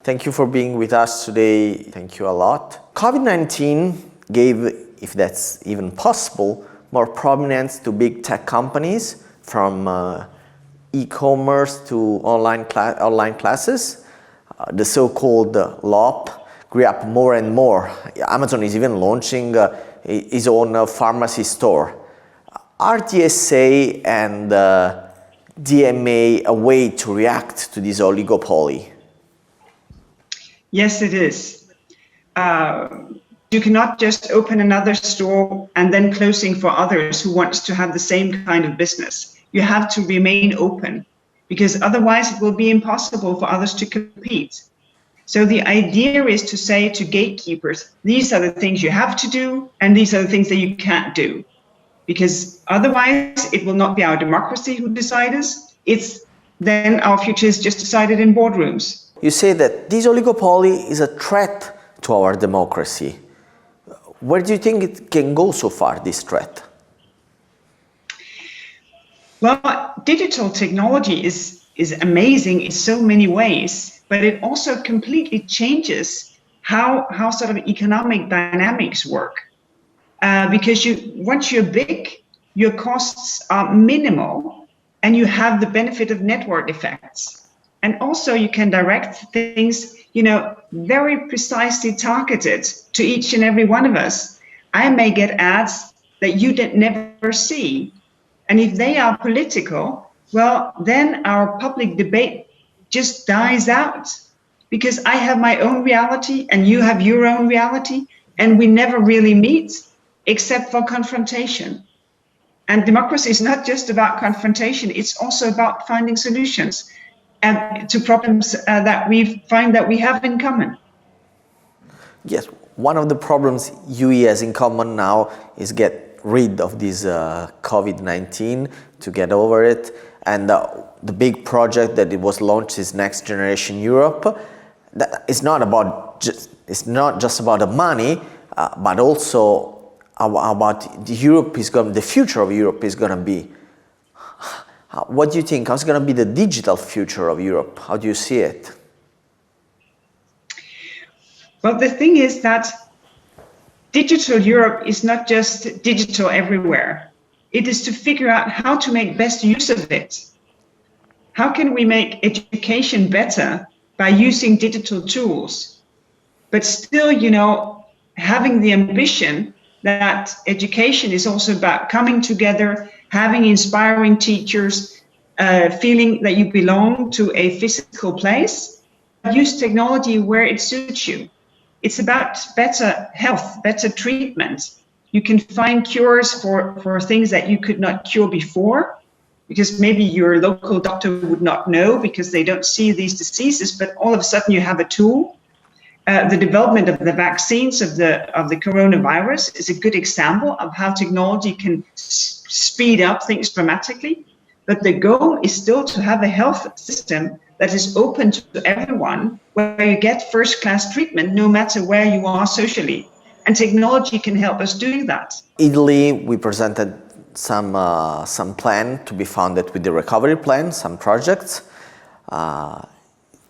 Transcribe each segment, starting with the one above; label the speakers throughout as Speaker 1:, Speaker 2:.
Speaker 1: Thank you for being with us today. Thank you a lot. COVID-19 gave, if that's even possible, more prominence to big tech companies, from e-commerce to online classes. The so-called LOP grew up more and more. Amazon is even launching its own pharmacy store. Are TSA and DMA a way to react to this oligopoly?
Speaker 2: Yes, it is. You cannot just open another store and then closing for others who want to have the same kind of business. You have to remain open, because otherwise it will be impossible for others to compete. So the idea is to say to gatekeepers, these are the things you have to do, and these are the things that you can't do. Because otherwise it will not be our democracy who decides, it's then our future is just decided in boardrooms.
Speaker 1: You say that this oligopoly is a threat to our democracy. Where do you think it can go so far, this threat?
Speaker 2: Well, digital technology is amazing in so many ways, but it also completely changes how sort of economic dynamics work. Because once you're big, your costs are minimal, and you have the benefit of network effects. And also you can direct things, very precisely targeted to each and every one of us. I may get ads that you never see. And if they are political, well, then our public debate just dies out, because I have my own reality and you have your own reality, and we never really meet except for confrontation. And democracy is not just about confrontation, it's also about finding solutions to problems that we find that we have in common.
Speaker 1: Yes, one of the problems UE has in common now is get rid of this COVID-19, to get over it. And the big project that it was launched is Next Generation Europe. That is not just about the money, but also about the future of Europe is going to be. What do you think? How's going to be the digital future of Europe? How do you see it?
Speaker 2: Well, the thing is that digital Europe is not just digital everywhere. It is to figure out how to make best use of it. How can we make education better by using digital tools, but still, having the ambition that education is also about coming together, having inspiring teachers, feeling that you belong to a physical place. Use technology where it suits you. It's about better health, better treatment. You can find cures for things that you could not cure before, because maybe your local doctor would not know because they don't see these diseases, but all of a sudden you have a tool. The development of the vaccines of the coronavirus is a good example of how technology can speed up things dramatically. But the goal is still to have a health system that is open to everyone, where you get first-class treatment no matter where you are socially. And technology can help us do that.
Speaker 1: Italy, we presented some plan to be funded with the recovery plan, some projects.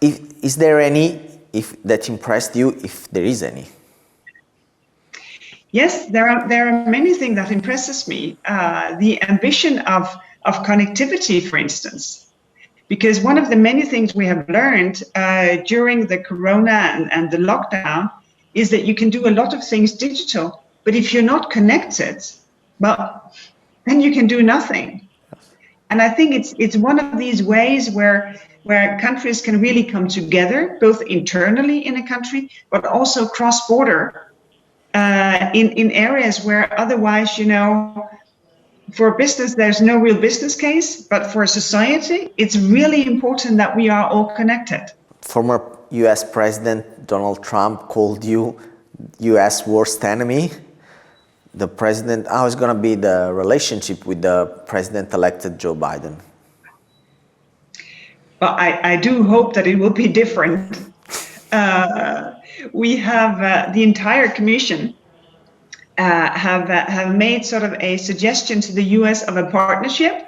Speaker 1: Is there any that impressed you, if there is any?
Speaker 2: Yes, there are many things that impresses me. The ambition of connectivity, for instance, because one of the many things we have learned during the corona and the lockdown is that you can do a lot of things digital, but if you're not connected, well, then you can do nothing. And I think it's one of these ways where countries can really come together, both internally in a country, but also cross-border in areas where otherwise, for business, there's no real business case, but for society, it's really important that we are all connected.
Speaker 1: Former US President Donald Trump called you US worst enemy. The president, how is going to be the relationship with the president-elected Joe Biden?
Speaker 2: Well, I do hope that it will be different. We have the entire commission have made sort of a suggestion to the US of a partnership,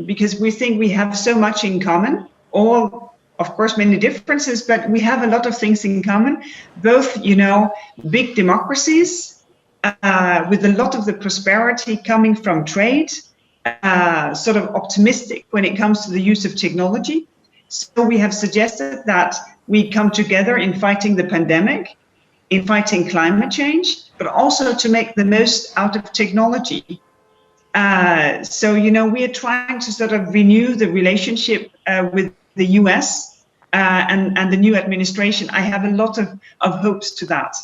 Speaker 2: because we think we have so much in common. All of course, many differences, but we have a lot of things in common. Both, big democracies with a lot of the prosperity coming from trade, sort of optimistic when it comes to the use of technology. So we have suggested that we come together in fighting the pandemic, in fighting climate change, but also to make the most out of technology. So, we are trying to sort of renew the relationship with the US and the new administration. I have a lot of hopes to that.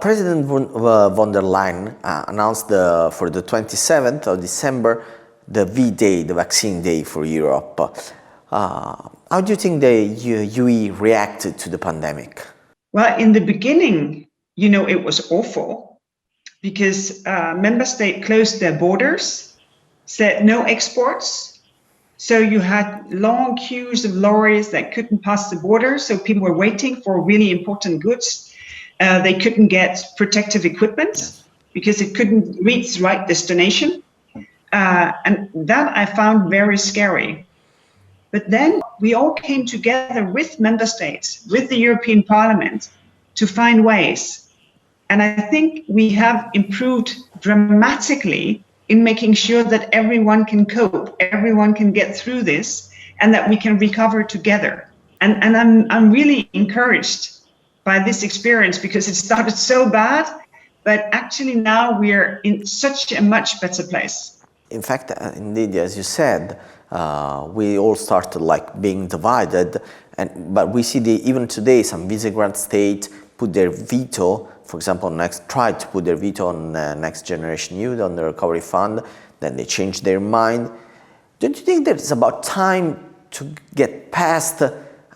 Speaker 1: President von der Leyen announced for the 27th of December the V-Day, the vaccine day for Europe. How do you think the UE reacted to the pandemic?
Speaker 2: Well, in the beginning, it was awful because member states closed their borders, said no exports. So you had long queues of lorries that couldn't pass the border. So people were waiting for really important goods. They couldn't get protective equipment because it couldn't reach the right destination. And that I found very scary. But then we all came together with member states, with the European Parliament, to find ways. And I think we have improved dramatically in making sure that everyone can cope, everyone can get through this, and that we can recover together. And I'm really encouraged by this experience because it started so bad, but actually now we're in such a much better place.
Speaker 1: In fact, indeed, as you said, we all started like being divided, but we see even today some Visegrad states put their veto, for example, tried to put their veto on Next Generation EU, on the Recovery Fund, then they changed their mind. Don't you think that it's about time to get past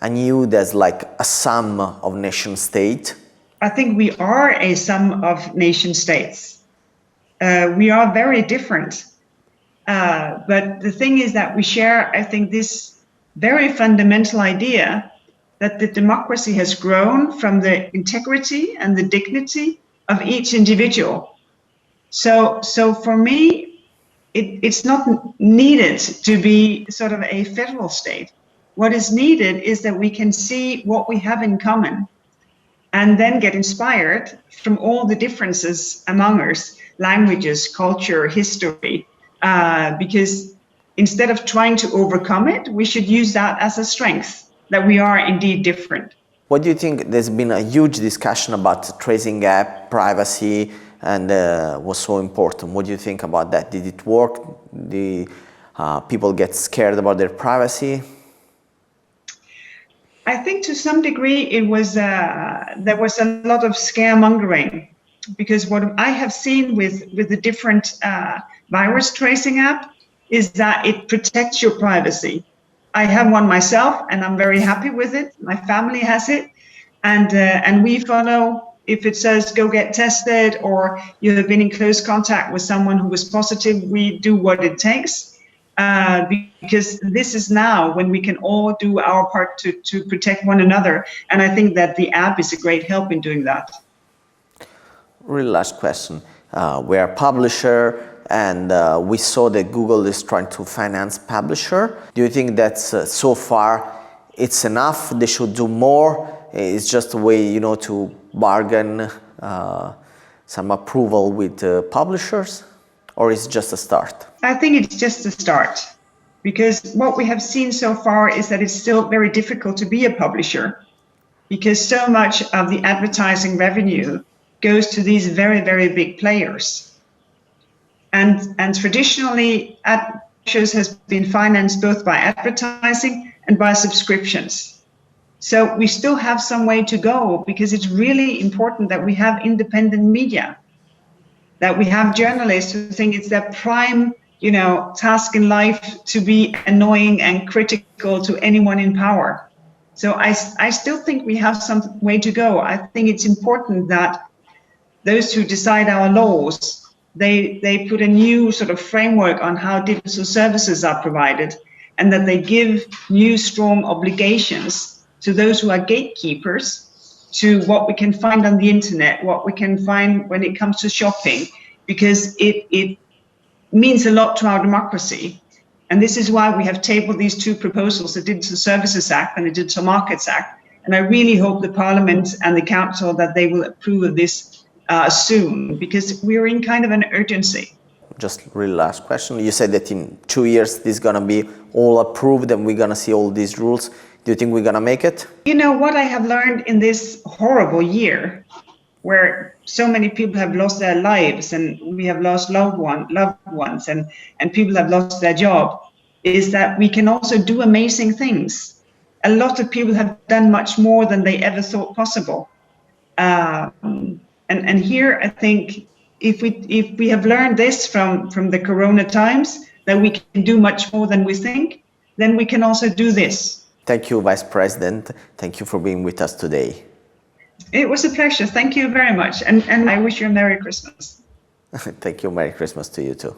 Speaker 1: an EU that's like a sum of nation states?
Speaker 2: I think we are a sum of nation states. We are very different. But the thing is that we share, I think, this very fundamental idea that the democracy has grown from the integrity and the dignity of each individual. So for me, it's not needed to be sort of a federal state. What is needed is that we can see what we have in common and then get inspired from all the differences among us, languages, culture, history, because instead of trying to overcome it, we should use that as a strength, that we are indeed different.
Speaker 1: What do you think? There's been a huge discussion about tracing app, privacy, and was so important. What do you think about that? Did it work? The people get scared about their privacy?
Speaker 2: I think to some degree it was there was a lot of scaremongering, because what I have seen with the different virus tracing app is that it protects your privacy. I have one myself and I'm very happy with it. My family has it, and we follow if it says go get tested or you have been in close contact with someone who was positive. We do what it takes. Because this is now when we can all do our part to protect one another. And I think that the app is a great help in doing that.
Speaker 1: Really last question. We're a publisher and we saw that Google is trying to finance publisher. Do you think that's so far it's enough? They should do more? It's just a way, to bargain some approval with publishers? Or is it just a start?
Speaker 2: I think it's just a start, because what we have seen so far is that it's still very difficult to be a publisher, because so much of the advertising revenue goes to these very, very big players. And traditionally, ad publishers has been financed both by advertising and by subscriptions. So we still have some way to go, because it's really important that we have independent media, that we have journalists who think it's their prime, task in life to be annoying and critical to anyone in power. So I still think we have some way to go. I think it's important that those who decide our laws, they put a new sort of framework on how digital services are provided, and that they give new strong obligations to those who are gatekeepers to what we can find on the internet, what we can find when it comes to shopping, because it means a lot to our democracy. And this is why we have tabled these two proposals, the Digital Services Act and the Digital Markets Act. And I really hope the Parliament and the Council that they will approve of this soon, because we're in kind of an urgency.
Speaker 1: Just really last question. You said that in 2 years this is going to be all approved and we're going to see all these rules. Do you think we're going to make it?
Speaker 2: You know, what I have learned in this horrible year, where so many people have lost their lives and we have lost loved ones and people have lost their job, is that we can also do amazing things. A lot of people have done much more than they ever thought possible. And here, I think, if we have learned this from the Corona times, that we can do much more than we think, then we can also do this.
Speaker 1: Thank you, Vice President. Thank you for being with us today.
Speaker 2: It was a pleasure. Thank you very much. And I wish you a Merry Christmas.
Speaker 1: Thank you. Merry Christmas to you too.